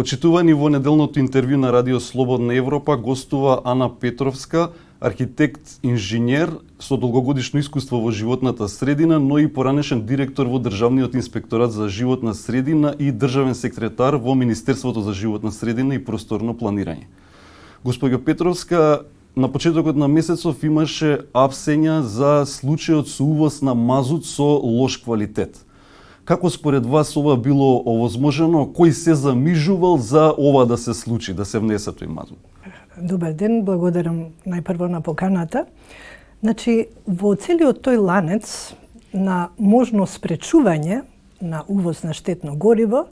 Почитувани, во неделното интервју на Радио Слободна Европа гостува Ана Петровска, архитект, инженер со долгогодишно искуство во животната средина, но и поранешен директор во Државниот инспекторат за животна средина и државен секретар во Министерството за животна средина и просторно планирање. Господјо Петровска, на почетокот на месецов имаше апсења за случајот со увоз на мазут со лош квалитет. Како според вас ова било овозможено? Кој се замижувал за ова да се случи, да се внесе тој мазут? Добар ден, благодарам најпрво на поканата. Значи, во целиот тој ланец на можно спречување на увоз на штетно гориво,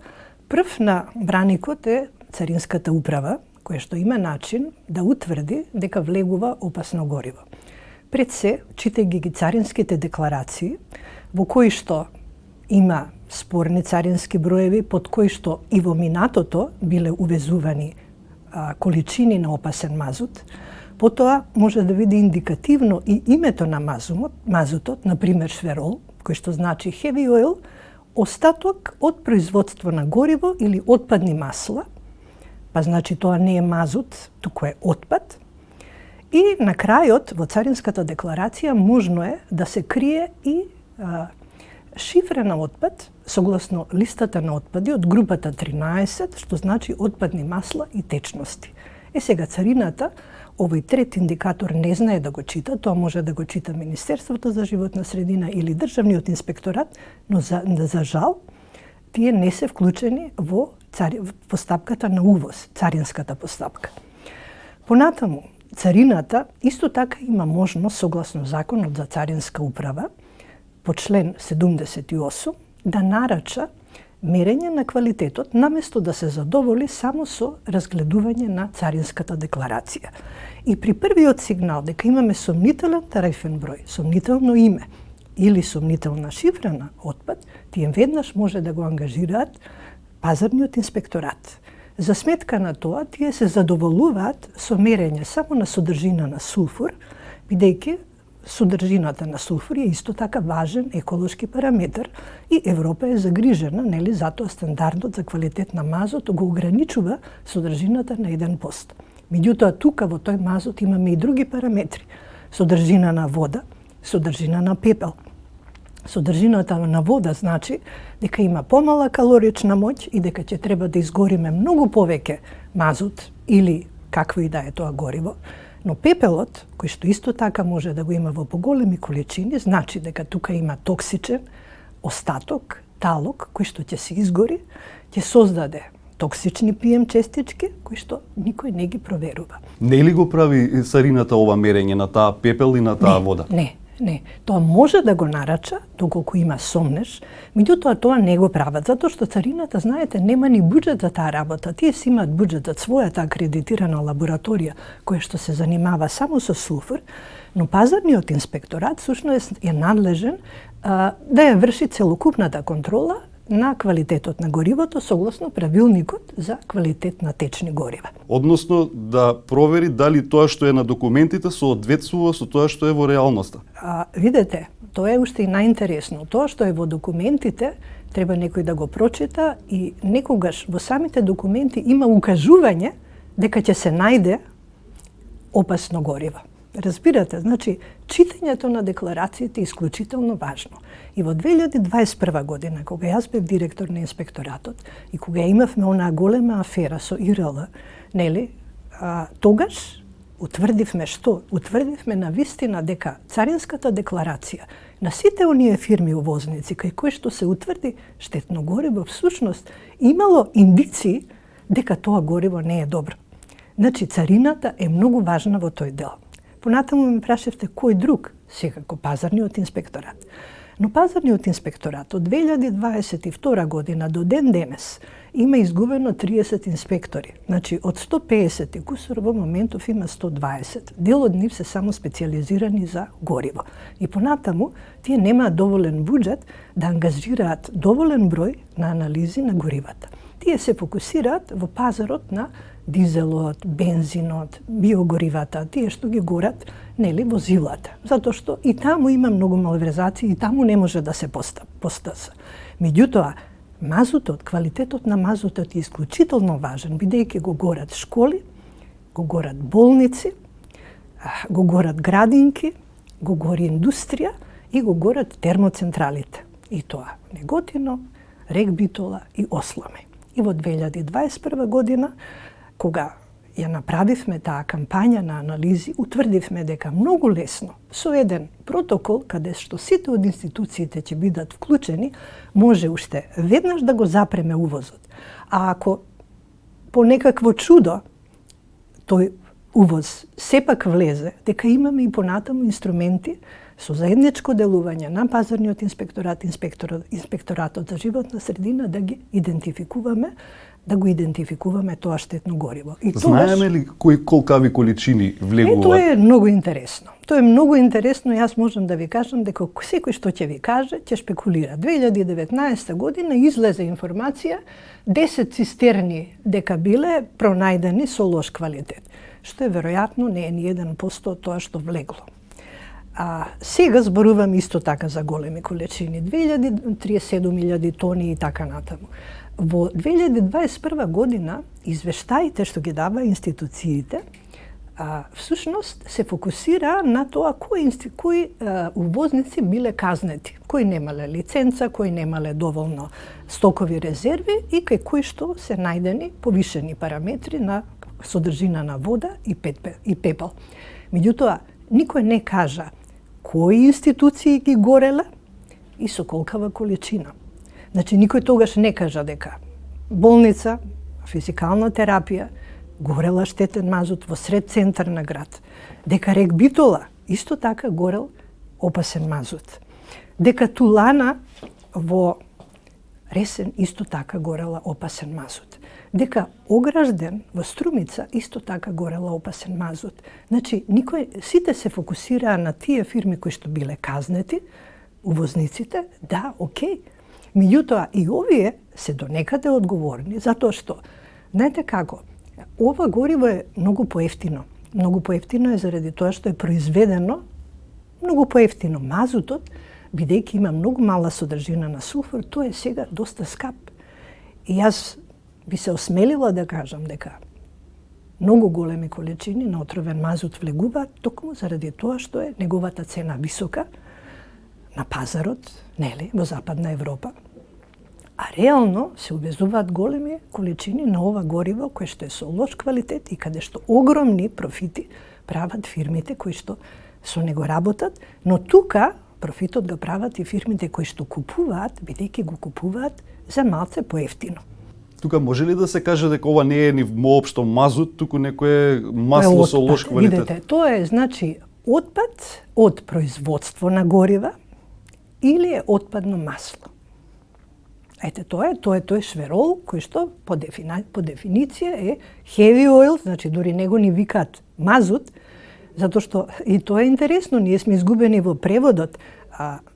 прв на браникот е Царинската управа, која што има начин да утврди дека влегува опасно гориво. Пред се, читајќи ги царинските декларации, во кои што има спорни царински броеви, под кои што и во минатото биле увезувани количини на опасен мазут. Потоа може да види индикативно и името на мазутот, например шверол, кој што значи heavy oil, остаток од производство на гориво или отпадни масла, па значи тоа не е мазут, туку е отпад. И на крајот, во Царинската декларација, можно е да се крие и шифра на отпад, согласно листата на отпади од групата 13, што значи отпадни масла и течности. Сега царината, овој трет индикатор не знае да го чита, тоа може да го чита Министерството за животна средина или Државниот инспекторат, но за жал, тие не се вклучени во постапката на увоз, царинската постапка. Понатаму, царината исто така има можност, согласно Законот за Царинска управа, по член 78, да нарача мерење на квалитетот, наместо да се задоволи само со разгледување на Царинската декларација. И при првиот сигнал дека имаме сомнителен тарифен број, сомнително име или сомнителна шифра на отпад, тие веднаш може да го ангажираат пазарниот инспекторат. За сметка на тоа, тие се задоволуваат со мерење само на содржина на сулфур, бидејќи содржината на сулфур е исто така важен еколошки параметар и Европа е загрижена, нели, затоа стандардот за квалитет на мазот го ограничува содржината на 1%. Меѓутоа, тука во тој мазот имаме и други параметри. Содржина на вода, содржина на пепел. Содржината на вода значи дека има помала калорична моќ и дека ќе треба да изгориме многу повеќе мазут или какво и да е тоа гориво. Но пепелот, кој што исто така може да го има во поголеми количини, значи дека тука има токсичен остаток, талок, кој што ќе се изгори, ќе создаде токсични PM честички, кои што никој не ги проверува. Не ли го прави царината ова мерење на таа пепел и на таа вода? Не. Тоа може да го нарача, доколку има сомнеш, меѓутоа тоа не го прават, затоа што царината, знаете, нема ни буџет за таа работа. Тие си имаат буџет за својата акредитирана лабораторија, која што се занимава само со сулфур, но пазарниот инспекторат всушност е надлежен да ја врши целокупната контрола на квалитетот на горивото согласно правилникот за квалитет на течни горива. Односно да провери дали тоа што е на документите соодветствува со тоа што е во реалноста. Видете, тоа е уште и најинтересно. Тоа што е во документите треба некој да го прочита и некогаш во самите документи има укажување дека ќе се најде опасно гориво. Разбирате, значи, читањето на декларациите е исклучително важно. И во 2021 година, кога јас бев директор на инспекторатот и кога имавме онаа голема афера со ИРЛ, нели, тогаш утврдивме што? Утврдивме на вистина дека Царинската декларација на сите оние фирми увозници кај кои што се утврди штетно гориво, всушност имало индиции дека тоа гориво не е добро. Значи, царината е многу важна во тој дел. Понатаму ме прашавте кој друг, секако пазарниот инспекторат. Но пазарниот инспекторат од 2022 година до ден денес има изгубено 30 инспектори. Значи, од 150 и кусор во моментов има 120. Дел од нив се само специализирани за гориво. И понатаму, тие немаат доволен буџет да ангажираат доволен број на анализи на горивата. Тие се фокусираат во пазарот на дизелот, бензинот, биогоривата, тие што ги горат, нели, возилата. Затоа што и таму има многу малверзации, и таму не може да се постаса. Меѓутоа, мазутот, квалитетот на мазутот е исклучително важен, бидејќи го горат школи, го горат болници, го горат градинки, го гори индустрија и го горат термоцентралите. И тоа Неготино, Рек Битола и Осломи. И во 2021 година, кога ја направивме таа кампања на анализи, утврдивме дека многу лесно, со еден протокол, каде што сите од институциите ќе бидат вклучени, може уште веднаш да го запреме увозот. А ако по некакво чудо тој увоз сепак влезе, дека имаме и понатаму инструменти со заедничко делување на пазарниот инспекторат, инспекторатот за животна средина да ги идентификуваме, да го идентификуваме тоа штетно гориво. И знаеме ли колкави количини влегуваат? Тоа е многу интересно. Тоа е многу интересно, јас можам да ви кажам дека секој што ќе ви каже, ќе шпекулира. 2019 година излезе информација 10 цистерни дека биле пронајдени со лош квалитет, што е веројатно не е ни 1% од тоа што влегло. А сега зборувам исто така за големи количини, 37.000 тони и така натаму. Во 2021 година извештаите што ги дава институциите всушност се фокусира на тоа кои увозници биле казнети, кои немале лиценца, кои немале доволно стокови резерви и кај кои што се најдени повишени параметри на содржина на вода и пепел. Меѓутоа, никој не кажа кои институции ги гореле и со колкава количина. Значи, никој тогаш не кажа дека болница, физикална терапија, горела штетен мазут во сред центар на град, дека Рек Битола исто така горел опасен мазут, дека Тулана во Ресен исто така горела опасен мазут, дека Огражден во Струмица исто така горела опасен мазут. Значи, сите се фокусираа на тие фирми кои што биле казнети, увозниците, да, окей. Меѓутоа, и овие се до некаде одговорни, затоа што, знаете како, ова гориво е многу поевтино. Многу поевтино е заради тоа што е произведено многу поевтино. Мазутот, бидејќи има многу мала содржина на сулфур, тоа е сега доста скап. И јас би се осмелила да кажам дека многу големи количини на отровен мазут влегуваат токму заради тоа што е неговата цена висока на пазарот, нели, во Западна Европа. А реално се увезуваат големи количини на ова гориво кое што е со лош квалитет и каде што огромни профити прават фирмите кои што со него работат, но тука профитот го прават и фирмите кои што купуваат, бидејќи го купуваат за малце поевтино. Тука може ли да се каже дека ова не е ни воопшто мазут, туку некое масло со лош квалитет? Видете, тоа е, значи, отпад од производство на горива или е отпадно масло. Ете, тоа е шверол, кој што по дефиниција е heavy oil, значи дури него ни викаат мазут, затоа што, и тоа е интересно, ние сме изгубени во преводот,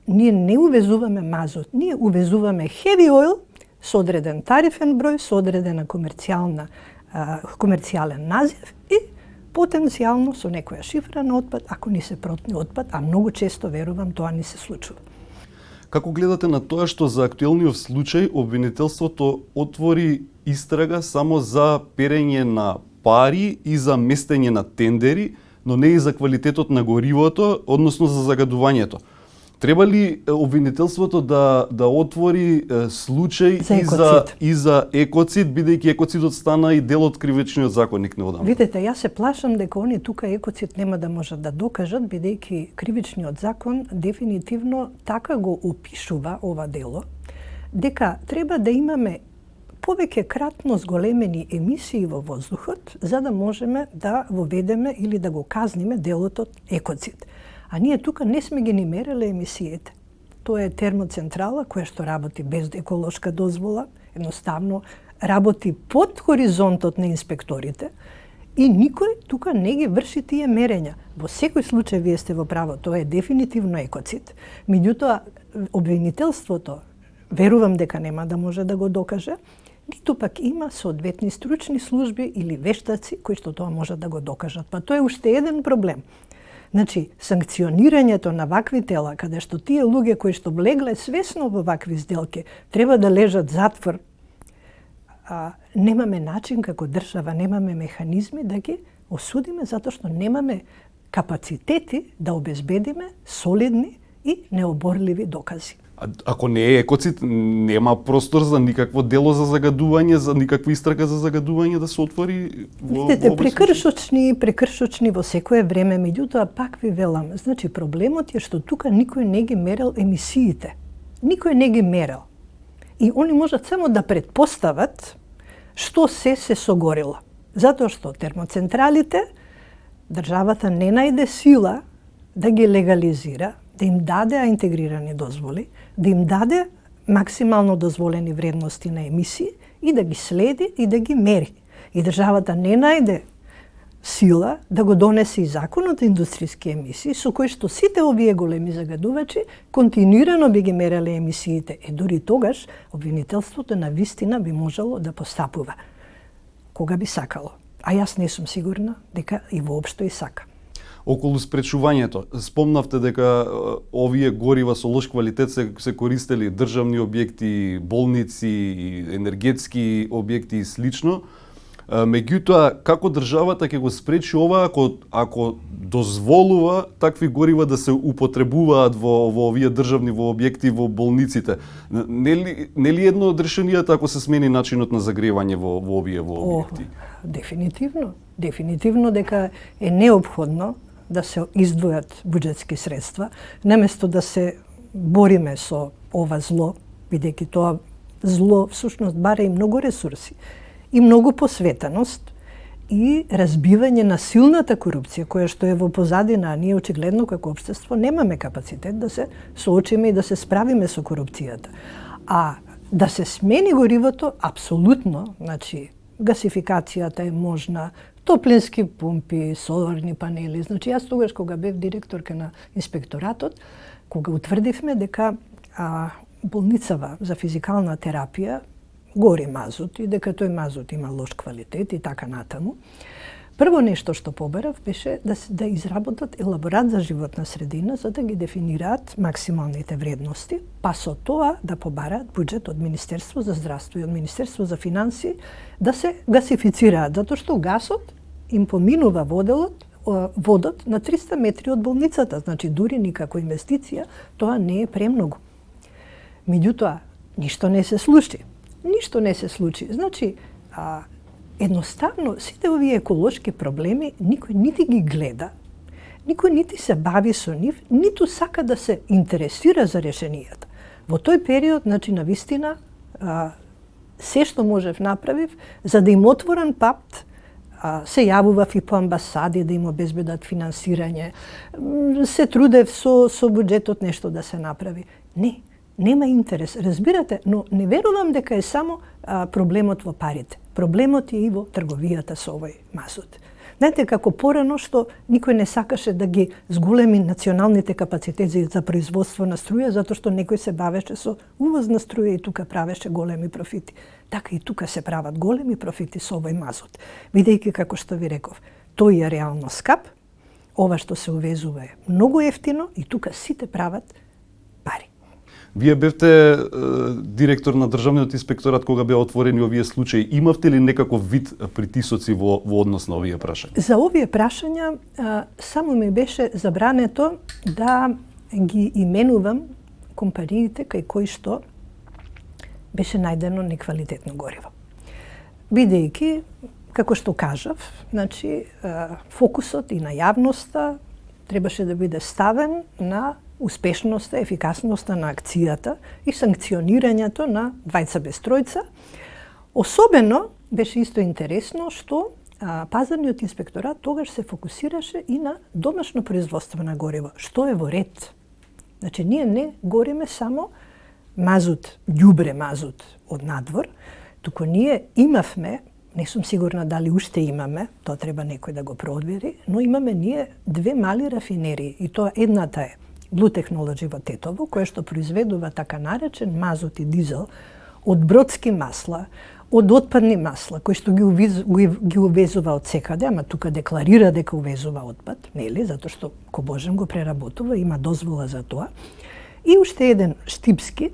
ние не увезуваме мазут, ние увезуваме heavy oil со одреден тарифен број, со одредена комерцијален назив и потенцијално со некоја шифра на отпад, ако ни се протне отпад, а многу често, верувам, тоа ни се случува. Како гледате на тоа што за актуелниот случај обвинителството отвори истрага само за перење на пари и за местење на тендери, но не и за квалитетот на горивото, односно за загадувањето? Треба ли обвинителството да отвори случај и за екоцид, бидејќи екоцидот стана и дел од кривичниот законник неодамна? Видете, јас се плашам дека они тука екоцид нема да можат да докажат, бидејќи кривичниот закон дефинитивно така го опишува ова дело, дека треба да имаме повеќе кратно зголемени емисии во воздухот, за да можеме да воведеме или да го казниме делот од екоцид. А ние тука не сме ги ни мереле емисиите. Тоа е термоцентрала која што работи без еколошка дозвола, едноставно работи под хоризонтот на инспекторите и никој тука не ги врши тие мерења. Во секој случај вие сте во право, тоа е дефинитивно екоцид. Меѓутоа, обвинителството, верувам дека нема да може да го докаже, ниту пак има соодветни стручни служби или вештаци кои што тоа можат да го докажат. Па тоа е уште еден проблем. Значи, санкционирањето на вакви тела, каде што тие луѓе кои што влегле свесно во вакви сделки, треба да лежат затвор, немаме начин како држава, немаме механизми да ги осудиме, затоа што немаме капацитети да обезбедиме солидни и необорливи докази. Ако не е екоцид, нема простор за никакво дело за загадување, за никаква истрага за загадување да се отвори во Видите, прекршочни во секое време, меѓутоа пак ви велам, значи проблемот е што тука никој не ги мерел емисиите. Никој не ги мерел. И они можат само да претпостават што се согорило. Затоа што термоцентралите, државата не најде сила да ги легализира, да им даде интегрирани дозволи, да им даде максимално дозволени вредности на емисии и да ги следи и да ги мери. И државата не најде сила да го донесе и законот за индустријски емисии, со кој што сите овие големи загадувачи континуирано би ги мереле емисиите. Дури тогаш обвинителството на вистина би можело да постапува кога би сакало. А јас не сум сигурна дека и воопшто и сака. Околу спречувањето, спомнавте дека овие горива со лош квалитет се користели државни објекти, болници, енергетски објекти и слично. Меѓутоа, како државата ќе го спречи ова ако дозволува такви горива да се употребуваат во овие државни објекти, во болниците? Нели едно од решенијата ако се смени начинот на загревање во овие објекти? Дефинитивно дека е неопходно да се издвојат буџетски средства, наместо да се бориме со ова зло, бидејќи тоа зло всушност бара и многу ресурси, и многу посветеност и разбивање на силната корупција која што е во позадина, а ние очигледно како општество немаме капацитет да се соочиме и да се справиме со корупцијата. А да се смени горивото, апсолутно, значи гасификацијата е можна, топлински пумпи, соларни панели. Значи јас тогаш кога бев директорка на инспекторатот, кога утврдивме дека болницава за физикална терапија гори мазут и дека тој мазут има лош квалитет и така натаму. Прво нешто што побарав беше да изработат елаборат за животна средина за да ги дефинираат максималните вредности, па со тоа да побараат буџет од Министерство за здравство и од Министерство за финансии да се гасифицираат, затоа што гасот им поминува водот на 300 метри од болницата, значи дури никако инвестиција, тоа не е премногу. Меѓутоа, ништо не се случи. Значи, едноставно, сите овие еколошки проблеми никој нити ги гледа, никој нити се бави со нив, ниту сака да се интересира за решенијата. Во тој период, значи, навистина, се што можев направив, за да им отворен пат, се јавував и по амбасади да им обезбедат финансирање, се трудев со буџетот нешто да се направи. Нема интерес, разбирате, но не верувам дека е само проблемот во парите. Проблемот е и во трговијата со овој мазут. Знаете, како порано што никој не сакаше да ги зголеми националните капацитети за производство на струја, затоа што некој се бавеше со увоз на струја и тука правеше големи профити. Така и тука се прават големи профити со овој мазут. Бидејќи, како што ви реков, тој е реално скап, ова што се увезува е многу ефтино и тука сите прават пари. Вие бевте директор на Државниот инспекторат кога беа отворени овие случаи. Имавте ли некаков вид притисоци во однос на овие прашања? За овие прашања само ми беше забрането да ги именувам компаниите кај кои што беше најдено неквалитетно гориво. Бидејќи, како што кажав, значи фокусот и на јавноста требаше да биде ставен на успешноста, ефикасноста на акцијата и санкционирањето на двајца без тројца. Особено беше исто интересно што пазарниот инспекторат тогаш се фокусираше и на домашно производство на гориво, што е во ред. Значи, ние не гориме само мазут, ѓубре мазут од надвор, туку ние имавме, не сум сигурна дали уште имаме, тоа треба некој да го провери, но имаме ние две мали рафинерии и тоа едната е Blue Technology во Тетово, која што произведува така наречен мазут и дизел од бродски масла, од отпадни масла, кои што ги увезува од секаде, ама тука декларира дека увезува отпад, нели, затоа што Кобожем го преработува, има дозвола за тоа. И уште еден штипски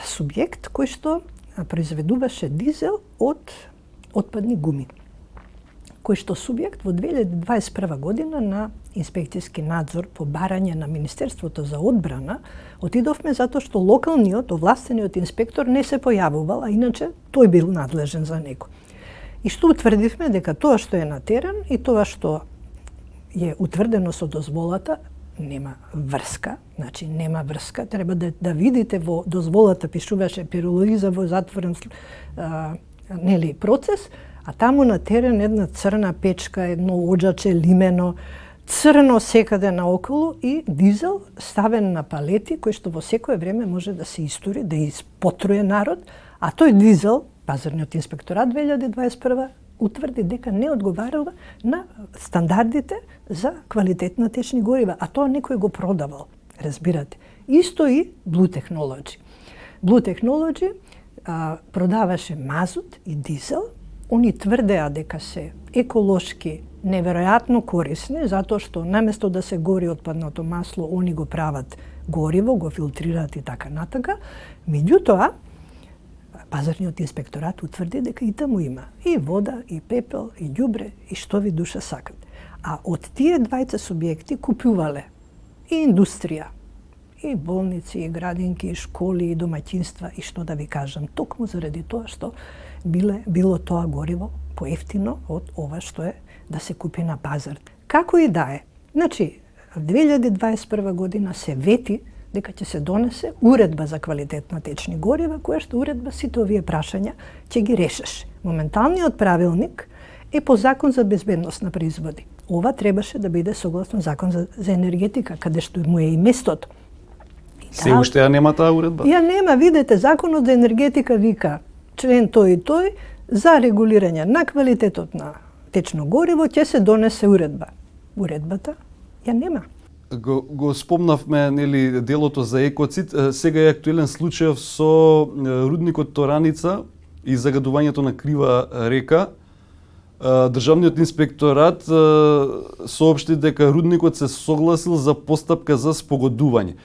субјект кој што произведуваше дизел од отпадни гуми, кој што субјект во 2021 година на инспекцијски надзор по барање на Министерството за одбрана отидовме затоа што локалниот, овластениот инспектор не се појавувал, а иначе тој бил надлежен за него. И што утврдивме дека тоа што е на терен и тоа што е утврдено со дозволата нема врска, значи нема врска, треба да видите во дозволата пишуваше пиролиза во затворен нели процес, а таму на терен една црна печка, едно оџаче лимено, црно секаде наоколу и дизел ставен на палети кој што во секое време може да се истори, да испотруе народ, а тој дизел, пазарниот инспекторат 2021 утврди дека не одговарува на стандардите за квалитет на течни горива, а тоа некој го продавал, разбирате. Исто и Blue Technology. Blue Technology продаваше мазут и дизел. Они тврдеа дека се еколошки неверојатно корисни, затоа што наместо да се гори отпадното масло, они го прават гориво, го филтрираат и така натака. Меѓутоа, пазарниот инспекторат утврди дека и таму има и вода, и пепел, и ѓубре, и што ви душа сакат. А од тие двајца субјекти купувале и индустрија, и болници, и градинки, и школи, и домаќинства, и што да ви кажам, токму заради тоа што било тоа гориво поевтино од ова што е да се купи на пазар. Како и да е. Значи, в 2021 година се вети дека ќе се донесе уредба за квалитет на течни горива, која што уредба сите овие прашања ќе ги решеше. Моменталниот правилник е по закон за безбедност на производи. Ова требаше да биде согласно закон за енергетика, каде што му е и местото. Се уште ја нема таа уредба? Ја нема, видете, законот за енергетика вика член тој и тој за регулирање на квалитетот на течно гориво ќе се донесе уредба. Уредбата ја нема. Го спомнавме, нели, делото за екоцид, сега е актуелен случај со рудникот Тораница и загадувањето на Крива река. Државниот инспекторат соопшти дека рудникот се согласил за постапка за спогодување.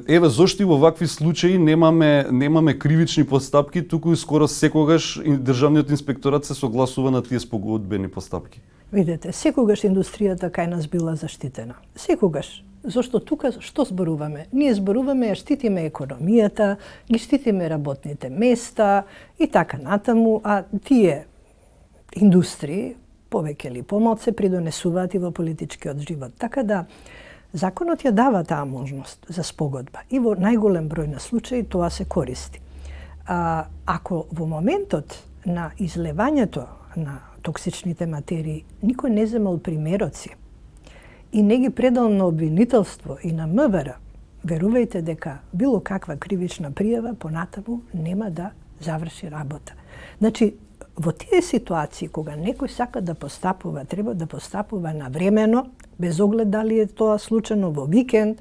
Еве зошто и во вакви случаи немаме кривични постапки, туку скоро секогаш државниот инспекторат се согласува на тие спогодбени постапки. Видете, секогаш индустријата кај нас била заштитена. Секогаш. Зошто тука што зборуваме? Ние зборуваме, ја штитиме економијата, ги штитиме работните места и така натаму, а тие индустрии повеќе или помалку се придонесуваат и во политичкиот живот. Така да законот ја дава таа можност за спогодба и во најголем број на случаи тоа се користи. Ако во моментот на излевањето на токсичните материи никој не земал примероци и не ги предал на обвинителство и на МВР, верувајте дека било каква кривична пријава понатаму нема да заврши работа. Значи, во тие ситуации кога некој сака да постапува, треба да постапува навремено, без оглед дали е тоа случајно во викенд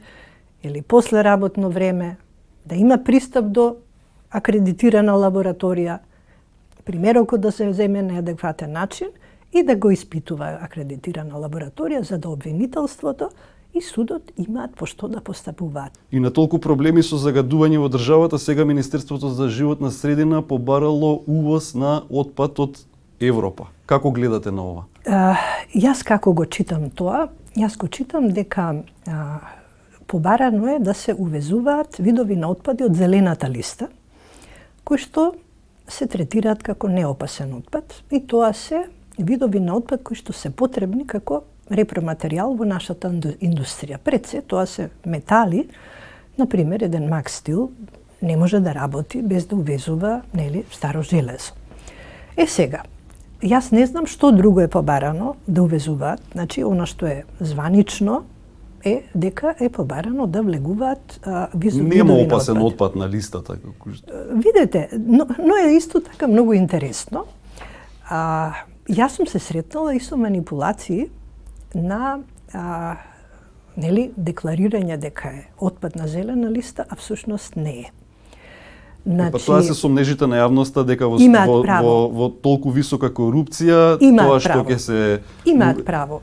или после работно време, да има пристап до акредитирана лабораторија, примерокот да се земе на адекватен начин и да го испитува акредитирана лабораторија за да обвинителството и судот имаат по што да постапуваат. И на толку проблеми со загадување во државата, сега Министерството за животна средина побарало увоз на отпад од Европа. Како гледате на ова? Јас како го читам тоа? Јас го читам дека побарано е да се увезуваат видови на отпади од зелената листа, кои што се третираат како неопасен отпад и тоа се видови на отпад кои што се потребни како репроматеријал во нашата индустрија. Пред се, тоа се метали, например, еден Макс Стил не може да работи без да увезува, нели, старо железо. Сега, јас не знам што друго е побарано да увезуваат, значи, она што е званично е дека е побарано да влегуваат видови на Нема отпад. опасен отпад на листата. Видете, но е исто така многу интересно. Јас сум се сретнала и со манипулации на декларирање дека е отпад на зелена листа, а всушност не е. Па тоа се сомнежите на јавноста дека во толку висока корупција, тоа што ќе се... Имаат право.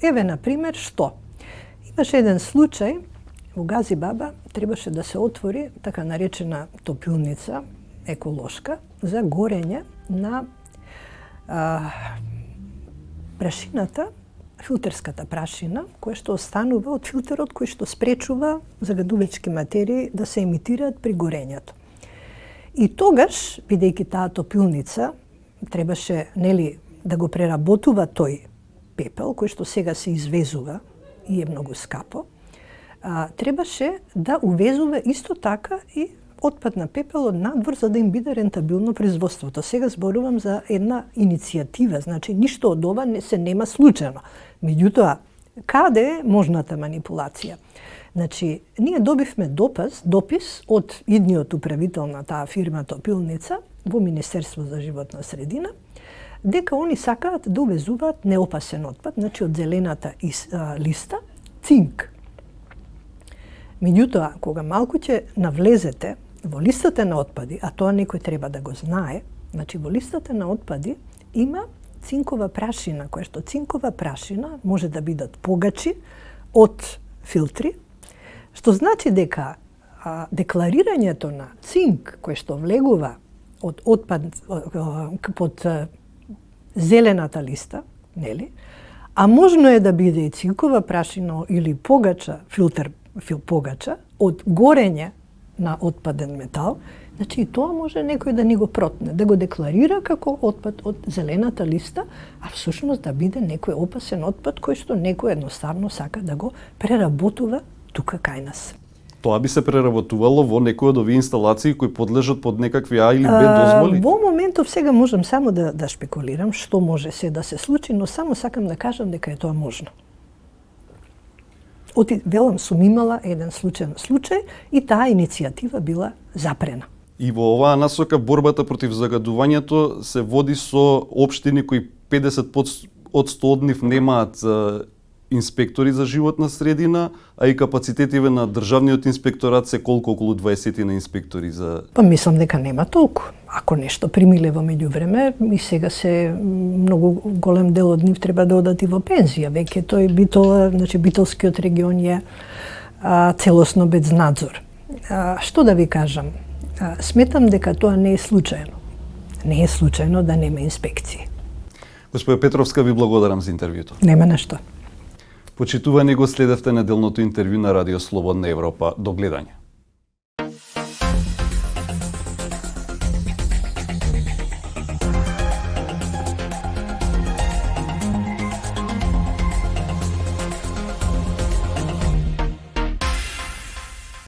Еве, на пример, што? Имаше еден случај, во Гази Баба требаше да се отвори така наречена топилница еколошка за горење на прашината, филтерската прашина, која што останува од филтерот кој што спречува загадувачки материи да се емитираат при горењето. И тогаш, бидејќи таа топилница требаше да го преработува тој пепел, кој што сега се извезува и е многу скапо, требаше да увезува исто така и отпад на пепел од надвор за да им биде рентабилно производството. Сега зборувам за една иницијатива, значи ништо од ова се нема случајно. Меѓутоа, каде е можната манипулација? Значи, ние добивме допис од идниот управител на таа фирма Топилница во Министерство за животна средина, дека они сакаат да увезуваат неопасен отпад, значи од зелената листа, цинк. Меѓутоа, кога малку ќе навлезете во листата на отпади, а тоа некој треба да го знае, значи во листата на отпади има цинкова прашина, која што цинкова прашина може да бидат погачи од филтри, што значи дека декларирањето на цинк кој што влегува од отпад под зелената листа, нели? А можно е да биде и цинкова прашина или погача, филтер погача од горење на отпаден метал, значи и тоа може некој да ни го протне, да го декларира како отпад од зелената листа, а всушност да биде некој опасен отпад кој што некој едноставно сака да го преработува тука кај нас. Тоа би се преработувало во некој од овие инсталации кои подлежат под некакви А или Б дозволи? Во моментов сега можам само да шпекулирам што може се да се случи, но само сакам да кажам дека е тоа можно. Велам, сум имала еден случај и таа иницијатива била запрена. И во оваа насока борбата против загадувањето се води со општини кои 50% од нив немаат инспектори за животна средина, а и капацитетиве на државниот инспекторат се колку, околу 20 на инспектори за... Па мислам дека нема толку. Ако нешто примиле во меѓувреме, и сега се многу голем дел од нив треба да одат и во пензија. Веќе тој значи Битолскиот регион е целосно без надзор. Што да ви кажам? Сметам дека тоа не е случајно. Не е случајно да нема инспекции. Господја Петровска, ви благодарам за интервјуто. Нема нешто. Почитувани, го следевте неделното интервју на Радио Слободна Европа. До гледање.